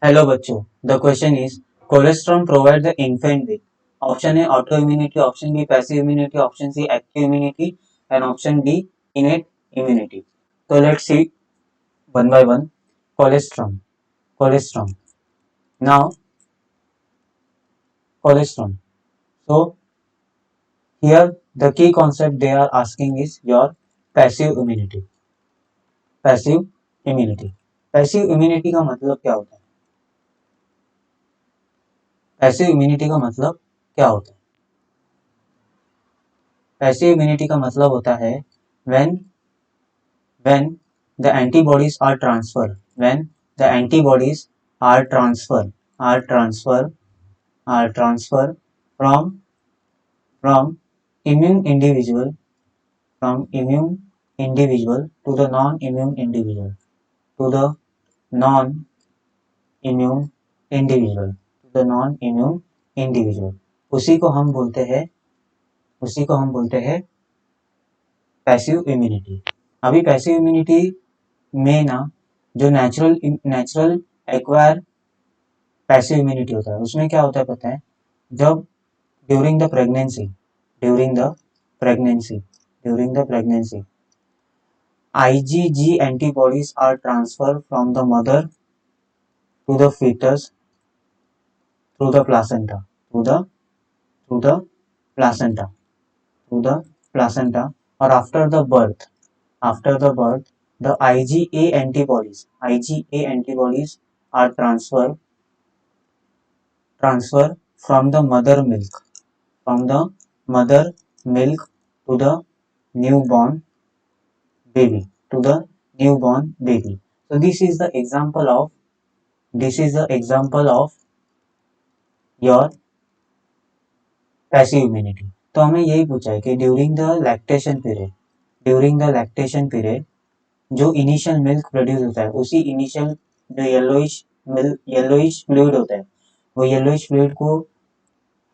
Hello बच्चों, the question is colostrum provide the infant with option A autoimmunity, option B passive immunity, option C active immunity and option D innate immunity. तो let's see one by one. Colostrum, colostrum. Now colostrum. So here the key concept they are asking is your passive immunity. Passive immunity. Passive immunity का मतलब क्या होता है? Passive immunity का मतलब क्या होता है? पैसिव इम्यूनिटी का मतलब होता है when the antibodies are transferred, when the antibodies are transferred from immune individual to the non-immune individual, to the non-immune individual. उसी को हम बोलते हैं पैसिव इम्यूनिटी. अभी पैसिव इम्यूनिटी में ना जो नेचुरल एक्वायर पैसिव इम्यूनिटी होता है उसमें क्या होता है पता है? जब during the pregnancy IgG antibodies are transferred from the mother to the fetus through the placenta, or after the birth, the IgA antibodies are transferred from the mother milk to the newborn baby. So this is the example of your passive immunity. तो हमें यही पूछा है कि during the lactation period जो initial milk produce होता है, उसी इनिशियल जो येलोइश फ्लूइड होता है, वो येलोइश फ्लूइड को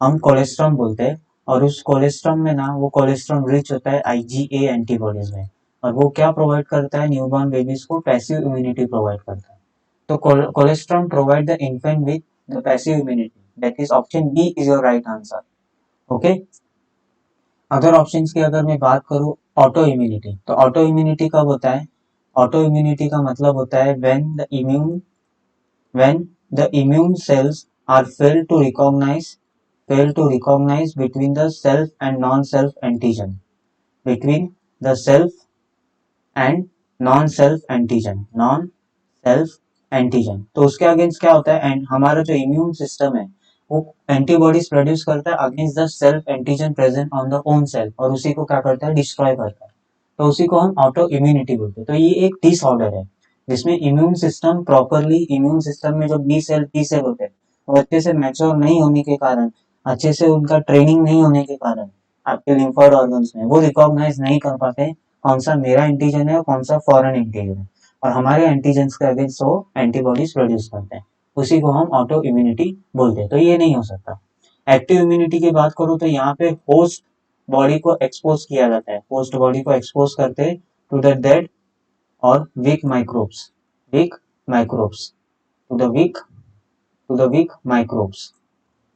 हम कोलेस्ट्रॉम बोलते हैं. और उस कोलेस्ट्रॉम में ना वो कोलेस्ट्रॉम रिच होता है IgA एंटीबॉडीज में, और वो क्या प्रोवाइड करता है? न्यूबॉर्न बेबीज को पैसिव इम्यूनिटी प्रोवाइड करता है. तो colostrum provide the infant with the passive immunity. That is option B is your right answer. Okay. Other options की अगर मैं बात करूं, ऑटो इम्यूनिटी. तो ऑटो इम्यूनिटी कब होता है? ऑटो इम्यूनिटी का मतलब होता है when the immune cells are failed to recognize between the self and non-self antigen, तो उसके अगेंस्ट क्या होता है? एंड हमारा जो इम्यून सिस्टम है वो एंटीबॉडीज प्रोड्यूस करता है against the self antigen present on the own cell, और उसी को क्या करता है? डिस्ट्रॉय करता है. तो उसी को हम ऑटो इम्यूनिटी बोलते हैं. तो ये एक डिसऑर्डर है जिसमें इम्यून सिस्टम में जो बी सेल होते हैं वो अच्छे से मैच्योर नहीं होने के कारण, अच्छे से उनका ट्रेनिंग नहीं होने के कारण आपके लिम्फोइड ऑर्गन्स में वो रिकॉग्नाइज नहीं कर पाते कौन सा मेरा एंटीजन है और कौन सा फॉरेन एंटीजन है, और हमारे एंटीजेंस के अगेंस्ट वो एंटीबॉडीज प्रोड्यूस करते हैं. उसी को हम ऑटो इम्यूनिटी बोलते हैं. तो ये नहीं हो सकता. एक्टिव इम्यूनिटी की बात करूं तो यहाँ पे होस्ट बॉडी को एक्सपोज किया जाता है. होस्ट बॉडी को एक्सपोज करते टू द डेड और weak microbes to the weak microbes,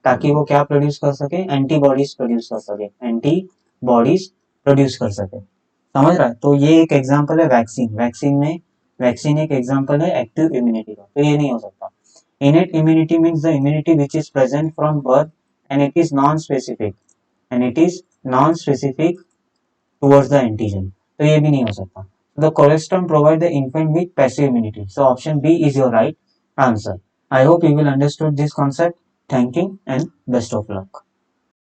ताकि वो क्या प्रोड्यूस कर सके? एंटीबॉडीज प्रोड्यूस कर सके. समझ रहा है? तो ये एक एग्जांपल है वैक्सीन एक एग्जांपल है एक्टिव इम्यूनिटी का. तो ये नहीं हो सकता. Innate immunity means the immunity which is present from birth and it is non specific towards the antigen. तो ये भी नहीं हो सकता. The colostrum provide the infant with passive immunity. So option B is your right answer. I hope you will understood this concept. Thank you and best of luck.